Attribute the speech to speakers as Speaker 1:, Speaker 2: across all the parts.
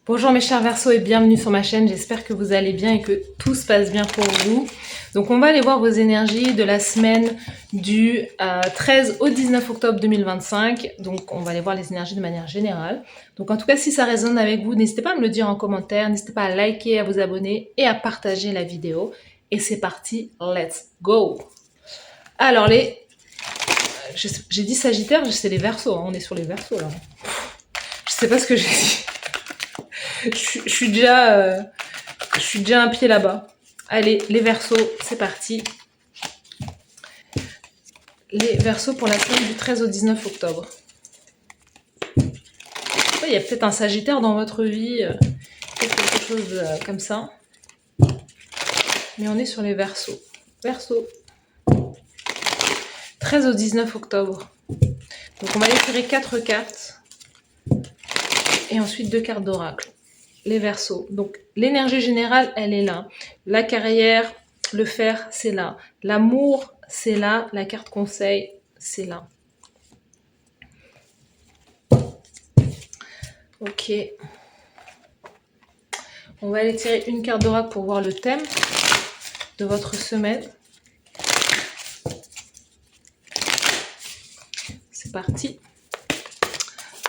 Speaker 1: Bonjour mes chers Verseaux et bienvenue sur ma chaîne, j'espère que vous allez bien et que tout se passe bien pour vous. Donc on va aller voir vos énergies de la semaine du 13 au 19 octobre 2025. Donc on va aller voir les énergies de manière générale. Donc en tout cas si ça résonne avec vous, n'hésitez pas à me le dire en commentaire, n'hésitez pas à liker, à vous abonner et à partager la vidéo. Et c'est parti, let's go. Alors j'ai dit Sagittaire, c'est les Verseaux, hein. On est sur les Verseaux là. Je sais pas ce que j'ai dit. Je suis déjà un pied là-bas. Allez, les Verseaux, c'est parti. Les Verseaux pour la semaine du 13 au 19 octobre. Il y a peut-être un Sagittaire dans votre vie, quelque chose comme ça. Mais on est sur les Verseaux. Verseaux. 13 au 19 octobre. Donc on va aller tirer 4 cartes. Et ensuite 2 cartes d'oracle. Les Verseaux. Donc l'énergie générale, elle est là. La carrière, le fer, c'est là. L'amour, c'est là. La carte conseil, c'est là. Ok. On va aller tirer une carte d'oracle pour voir le thème de votre semaine. C'est parti.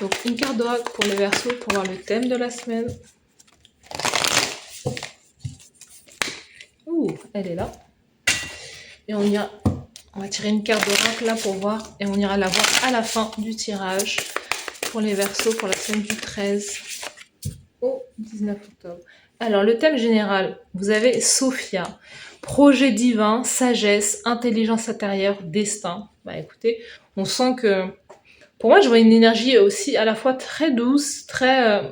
Speaker 1: Donc une carte d'oracle pour les Verseaux pour voir le thème de la semaine. Ouh, elle est là. Et on va tirer une carte d'oracle là pour voir et on ira la voir à la fin du tirage pour les Verseaux pour la semaine du 13 au 19 octobre. Alors le thème général, vous avez Sophia, projet divin, sagesse, intelligence intérieure, destin. Bah écoutez, on sent que pour moi je vois une énergie aussi à la fois très douce, très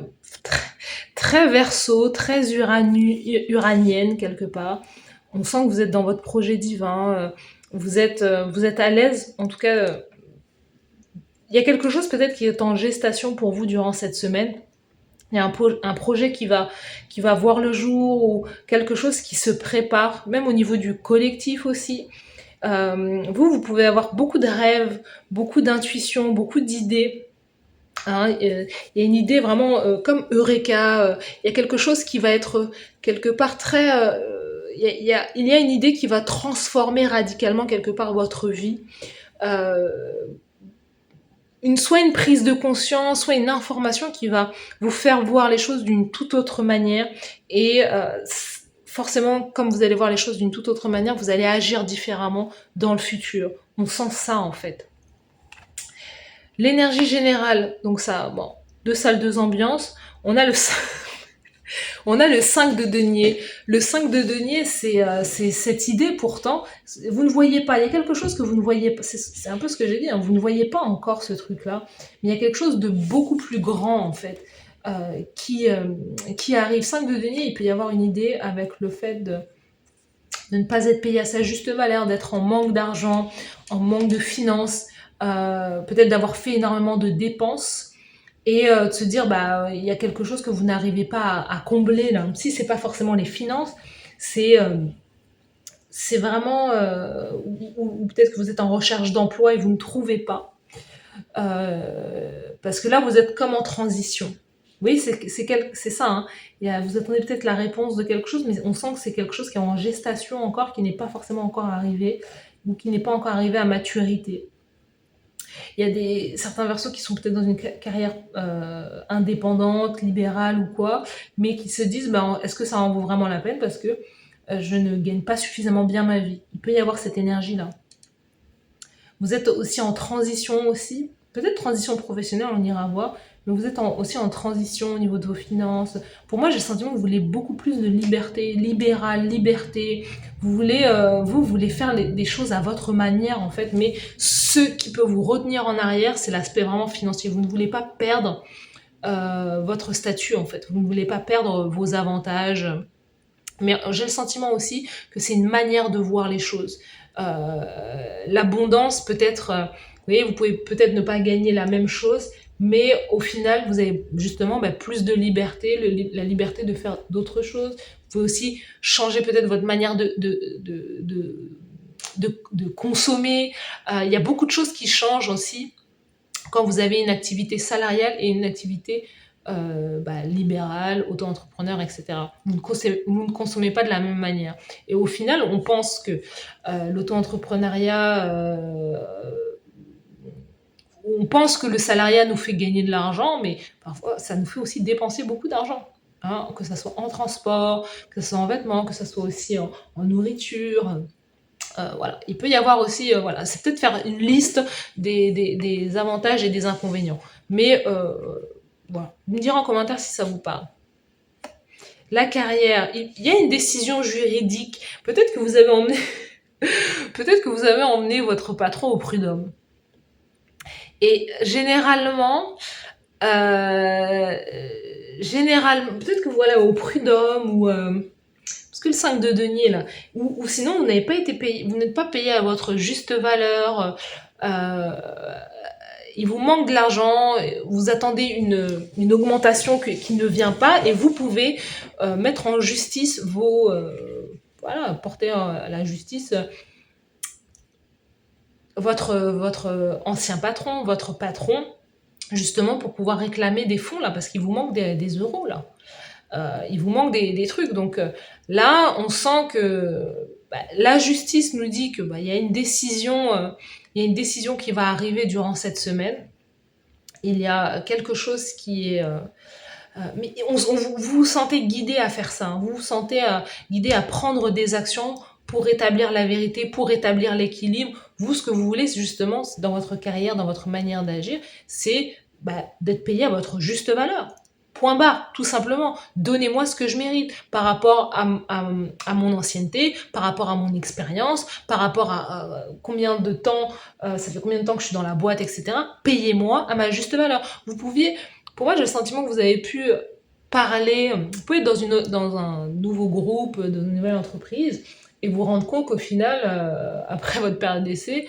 Speaker 1: Verseau, très uranienne quelque part. On sent que vous êtes dans votre projet divin, vous êtes à l'aise, en tout cas il y a quelque chose peut-être qui est en gestation pour vous durant cette semaine. Il y a un projet qui va voir le jour ou quelque chose qui se prépare, même au niveau du collectif aussi. Vous pouvez avoir beaucoup de rêves, beaucoup d'intuitions, beaucoup d'idées. Hein, il y a une idée vraiment comme Eureka. Il y a quelque chose qui va être quelque part très... il y a une idée qui va transformer radicalement quelque part votre vie. Soit une prise de conscience, soit une information qui va vous faire voir les choses d'une toute autre manière. Et forcément, comme vous allez voir les choses d'une toute autre manière, vous allez agir différemment dans le futur. On sent ça en fait. L'énergie générale, donc ça, bon, 2 salles, 2 ambiances. On a le 5 de denier. Le 5 de denier, c'est cette idée pourtant, vous ne voyez pas, il y a quelque chose que vous ne voyez pas, c'est un peu ce que j'ai dit, hein, vous ne voyez pas encore ce truc-là, mais il y a quelque chose de beaucoup plus grand en fait, qui arrive. 5 de denier, il peut y avoir une idée avec le fait de ne pas être payé à sa juste valeur, d'être en manque d'argent, en manque de finances, peut-être d'avoir fait énormément de dépenses, et de se dire bah il y a quelque chose que vous n'arrivez pas à combler là. Si c'est pas forcément les finances, c'est vraiment ou peut-être que vous êtes en recherche d'emploi et vous ne trouvez pas, parce que là vous êtes comme en transition. Oui, c'est ça. Hein. Vous attendez peut-être la réponse de quelque chose, mais on sent que c'est quelque chose qui est en gestation encore, qui n'est pas forcément encore arrivé, ou qui n'est pas encore arrivé à maturité. Il y a certains Verseaux qui sont peut-être dans une carrière indépendante, libérale ou quoi, mais qui se disent bah, est-ce que ça en vaut vraiment la peine parce que je ne gagne pas suffisamment bien ma vie. Il peut y avoir cette énergie-là. Vous êtes aussi en transition aussi, peut-être transition professionnelle, on ira voir, mais vous êtes aussi en transition au niveau de vos finances. Pour moi, j'ai le sentiment que vous voulez beaucoup plus de liberté, liberté. Vous voulez faire des choses à votre manière en fait, mais ce qui peut vous retenir en arrière, c'est l'aspect vraiment financier. Vous ne voulez pas perdre votre statut en fait, vous ne voulez pas perdre vos avantages. Mais j'ai le sentiment aussi que c'est une manière de voir les choses. L'abondance peut-être, vous voyez, vous pouvez peut-être ne pas gagner la même chose, mais au final, vous avez justement plus de liberté, la liberté de faire d'autres choses. Vous pouvez aussi changer peut-être votre manière de consommer. Il y a beaucoup de choses qui changent aussi quand vous avez une activité salariale et une activité libéral, auto-entrepreneur, etc. Vous ne consommez pas de la même manière. Et au final, on pense que l'auto-entrepreneuriat, on pense que le salariat nous fait gagner de l'argent, mais parfois, ça nous fait aussi dépenser beaucoup d'argent. Hein, que ce soit en transport, que ce soit en vêtements, que ce soit aussi en nourriture. Voilà. Il peut y avoir aussi, voilà, c'est peut-être faire une liste des avantages et des inconvénients. Mais voilà. Vous me direz en commentaire si ça vous parle. La carrière, il y a une décision juridique. Peut-être que vous avez emmené, peut-être que vous avez emmené votre patron au prud'homme. Et généralement, peut-être que voilà, au prud'homme ou parce que le 5 de denier là, ou sinon vous n'avez pas été payé, vous n'êtes pas payé à votre juste valeur. Il vous manque de l'argent, vous attendez une augmentation qui ne vient pas, et vous pouvez mettre en justice voilà, porter à la justice votre ancien patron, votre patron, justement pour pouvoir réclamer des fonds là, parce qu'il vous manque des euros là. Il vous manque des trucs. Donc là, on sent que la justice nous dit que il y a une décision qui va arriver durant cette semaine. Il y a quelque chose qui est mais vous vous sentez guidé à faire ça, hein. Vous vous sentez guidé à prendre des actions pour rétablir la vérité, pour rétablir l'équilibre. Vous, ce que vous voulez, justement, dans votre carrière, dans votre manière d'agir, c'est d'être payé à votre juste valeur. Point barre, tout simplement. Donnez-moi ce que je mérite par rapport à mon ancienneté, par rapport à mon expérience, par rapport à combien de temps, ça fait combien de temps que je suis dans la boîte, etc. Payez-moi à ma juste valeur. Pour moi, j'ai le sentiment que vous avez pu parler, vous pouvez être dans un nouveau groupe, dans une nouvelle entreprise, et vous rendre compte qu'au final, après votre période d'essai,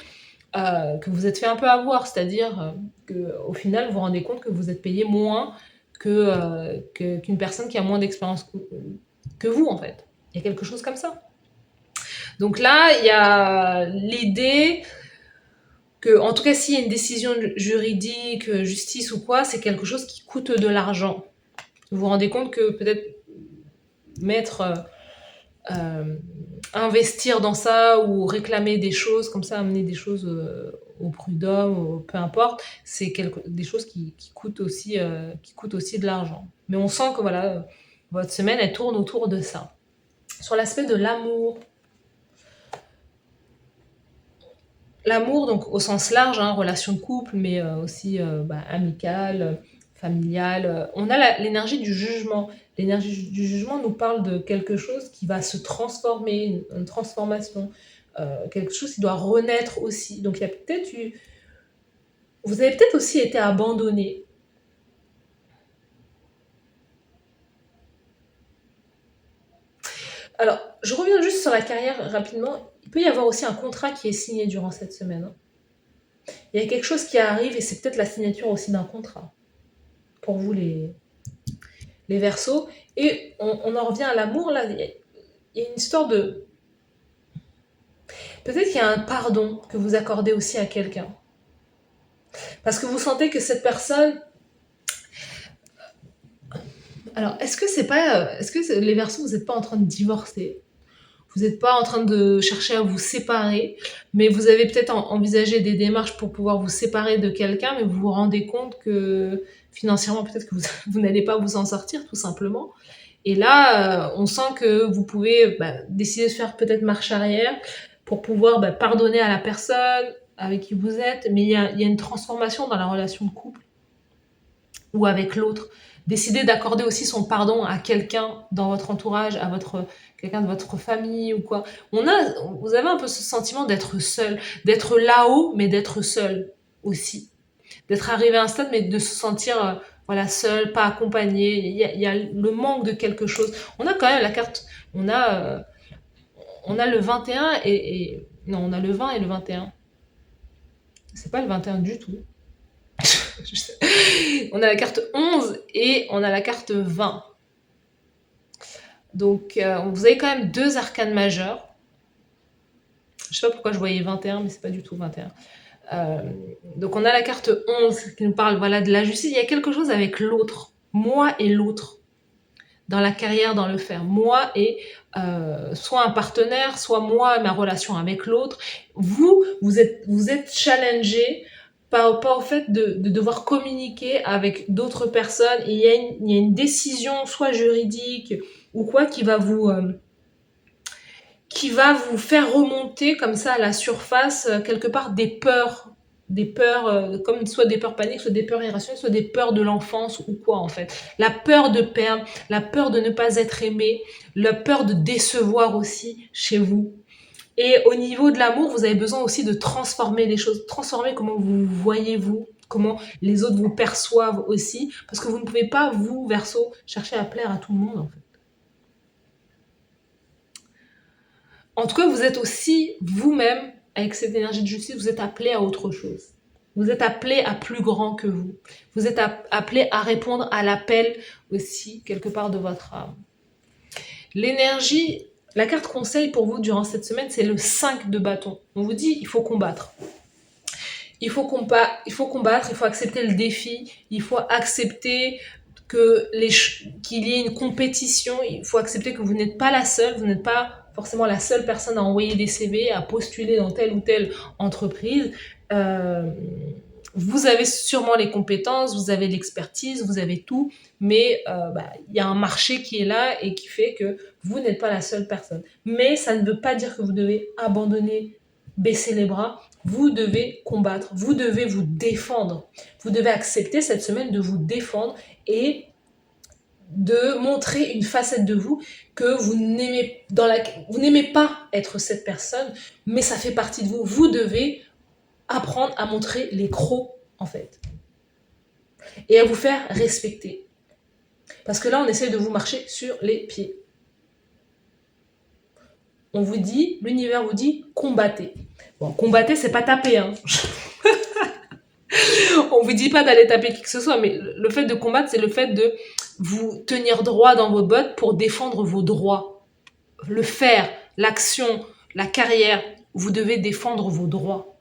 Speaker 1: que vous êtes fait un peu avoir, c'est-à-dire qu'au final, vous vous rendez compte que vous êtes payé moins qu'une personne qui a moins d'expérience que vous, en fait. Il y a quelque chose comme ça. Donc là, il y a l'idée que, en tout cas, s'il y a une décision juridique, justice ou quoi, c'est quelque chose qui coûte de l'argent. Vous vous rendez compte que peut-être investir dans ça ou réclamer des choses comme ça, amener des choses au prud'homme, peu importe, c'est des choses qui coûtent aussi de l'argent. Mais on sent que voilà, votre semaine, elle tourne autour de ça. Sur l'aspect de l'amour, donc au sens large, hein, relation de couple, mais aussi amicale, familiale. On a l'énergie du jugement. L'énergie du jugement nous parle de quelque chose qui va se transformer, une transformation, quelque chose qui doit renaître aussi. Donc il y a peut-être vous avez peut-être aussi été abandonné. Alors, je reviens juste sur la carrière rapidement. Il peut y avoir aussi un contrat qui est signé durant cette semaine, hein. Il y a quelque chose qui arrive et c'est peut-être la signature aussi d'un contrat pour vous les Verseaux. Et on en revient à l'amour, là. Il y a une histoire de... Peut-être qu'il y a un pardon que vous accordez aussi à quelqu'un. Parce que vous sentez que cette personne... Alors, est-ce que les Verseaux, vous n'êtes pas en train de divorcer? Vous n'êtes pas en train de chercher à vous séparer, mais vous avez peut-être envisagé des démarches pour pouvoir vous séparer de quelqu'un, mais vous vous rendez compte que financièrement, peut-être que vous n'allez pas vous en sortir, tout simplement. Et là, on sent que vous pouvez décider de faire peut-être marche arrière pour pouvoir pardonner à la personne avec qui vous êtes, mais il y a une transformation dans la relation de couple ou avec l'autre. Décider d'accorder aussi son pardon à quelqu'un dans votre entourage, quelqu'un de votre famille ou quoi. Vous avez un peu ce sentiment d'être seul, d'être là-haut, mais d'être seul aussi. D'être arrivé à un stade, mais de se sentir seul, pas accompagné. Il y a le manque de quelque chose. On a quand même la carte, on a le 21 non, on a le 20 et le 21. C'est pas le 21 du tout. On a la carte 11 et on a la carte 20. Donc, vous avez quand même deux arcanes majeures. Je sais pas pourquoi je voyais 21, mais c'est pas du tout 21. Donc, on a la carte 11 qui nous parle de la justice. Il y a quelque chose avec l'autre. moi et l'autre, dans la carrière, dans le faire. Moi et soit un partenaire, soit moi, ma relation avec l'autre. Vous êtes challengé par rapport au fait de devoir communiquer avec d'autres personnes. Et il y a une décision, soit juridique ou quoi, qui va vous faire remonter comme ça à la surface, quelque part, des peurs, comme soit des peurs paniques, soit des peurs irrationnelles, soit des peurs de l'enfance ou quoi en fait. La peur de perdre, la peur de ne pas être aimé, la peur de décevoir aussi chez vous. Et au niveau de l'amour, vous avez besoin aussi de transformer les choses, transformer comment vous voyez vous, comment les autres vous perçoivent aussi, parce que vous ne pouvez pas, vous, Verseau, chercher à plaire à tout le monde en fait. En tout cas, vous êtes aussi vous-même, avec cette énergie de justice, vous êtes appelé à autre chose. Vous êtes appelé à plus grand que vous. Vous êtes appelé à répondre à l'appel aussi, quelque part, de votre âme. L'énergie, la carte conseil pour vous durant cette semaine, c'est le 5 de bâton. On vous dit, il faut combattre. Il faut combattre, il faut accepter le défi, il faut accepter qu'il y ait une compétition, il faut accepter que vous n'êtes pas la seule, vous n'êtes pas forcément la seule personne à envoyer des CV, à postuler dans telle ou telle entreprise. Vous avez sûrement les compétences, vous avez l'expertise, vous avez tout, mais y a un marché qui est là et qui fait que vous n'êtes pas la seule personne. Mais ça ne veut pas dire que vous devez abandonner, baisser les bras. Vous devez combattre, vous devez vous défendre. Vous devez accepter cette semaine de vous défendre et de montrer une facette de vous que vous n'aimez pas être cette personne, mais ça fait partie de vous. Vous devez apprendre à montrer les crocs, en fait. Et à vous faire respecter. Parce que là, on essaie de vous marcher sur les pieds. On vous dit, l'univers vous dit, combattez. Bon, combattez, c'est pas taper, hein. On vous dit pas d'aller taper qui que ce soit, mais le fait de combattre, c'est le fait de vous tenir droit dans vos bottes pour défendre vos droits. Le faire, l'action, la carrière, vous devez défendre vos droits.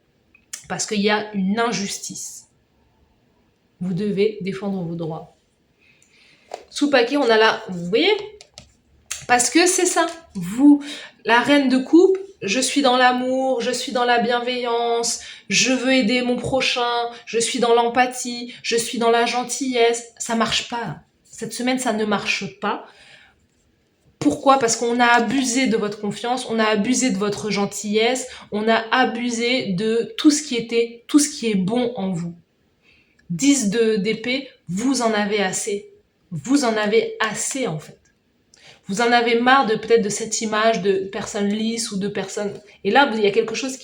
Speaker 1: Parce qu'il y a une injustice. Vous devez défendre vos droits. Sous paquet, on a là, vous voyez? Parce que c'est ça. Vous, la reine de coupe, je suis dans l'amour, je suis dans la bienveillance, je veux aider mon prochain, je suis dans l'empathie, je suis dans la gentillesse. Ça marche pas. Cette semaine, ça ne marche pas. Pourquoi? Parce qu'on a abusé de votre confiance, on a abusé de votre gentillesse, on a abusé de tout ce qui est bon en vous. 10 d'épée, vous en avez assez. Vous en avez assez, en fait. Vous en avez marre peut-être de cette image de personnes lisses ou de personnes... Et là, il y a quelque chose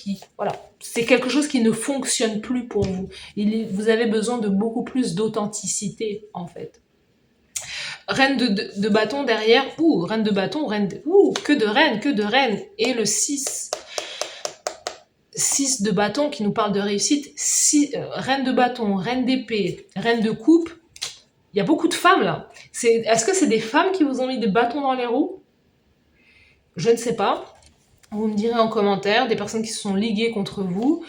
Speaker 1: c'est quelque chose qui ne fonctionne plus pour vous. Vous avez besoin de beaucoup plus d'authenticité, en fait. Reine de bâton derrière. Reine de bâton, que de reine. Et le 6 de bâton qui nous parle de réussite. Reine de bâton, reine d'épée, reine de coupe. Il y a beaucoup de femmes là. Est-ce que c'est des femmes qui vous ont mis des bâtons dans les roues? Je ne sais pas. Vous me direz en commentaire, des personnes qui se sont liguées contre vous,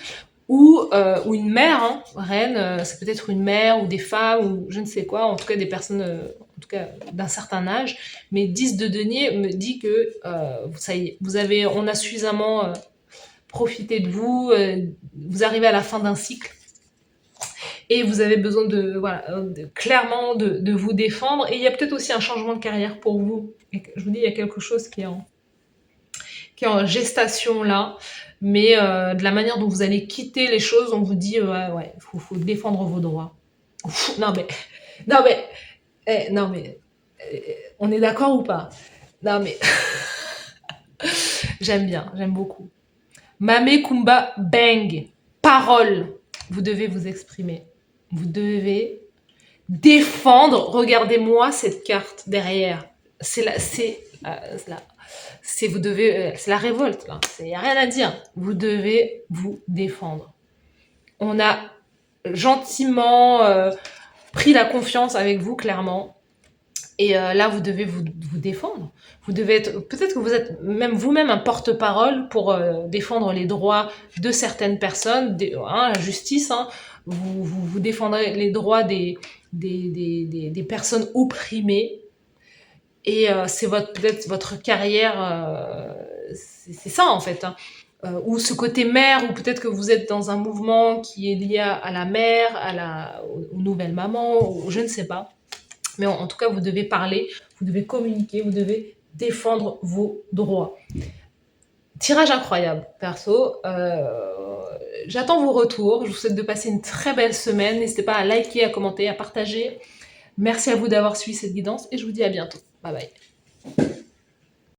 Speaker 1: ou une mère, hein. Reine, c'est peut-être une mère, ou des femmes, ou je ne sais quoi, en tout cas des personnes en tout cas d'un certain âge. Mais 10 de denier me dit que ça y est, on a suffisamment profité de vous, vous arrivez à la fin d'un cycle. Et vous avez besoin clairement de vous défendre. Et il y a peut-être aussi un changement de carrière pour vous. Et je vous dis, il y a quelque chose qui est en gestation là. Mais de la manière dont vous allez quitter les choses, on vous dit, faut défendre vos droits. Non mais, on est d'accord ou pas? Non mais, j'aime beaucoup. Mame Kumba Bang, parole. Vous devez vous exprimer. Vous devez défendre. Regardez-moi cette carte derrière. C'est la révolte là. Il n'y a rien à dire. Vous devez vous défendre. On a gentiment pris la confiance avec vous, clairement. Et là, vous devez vous défendre. Vous devez peut-être que vous êtes même vous-même un porte-parole pour défendre les droits de certaines personnes, la justice, hein. vous défendrez les droits des personnes opprimées. Et c'est peut-être votre carrière, c'est ça en fait, hein. Ou ce côté mère, ou peut-être que vous êtes dans un mouvement qui est lié à la mère, aux nouvelles mamans, ou je ne sais pas. Mais en tout cas, vous devez parler, vous devez communiquer, vous devez défendre vos droits. Tirage incroyable, perso. J'attends vos retours. Je vous souhaite de passer une très belle semaine. N'hésitez pas à liker, à commenter, à partager. Merci à vous d'avoir suivi cette guidance et je vous dis à bientôt. Bye bye.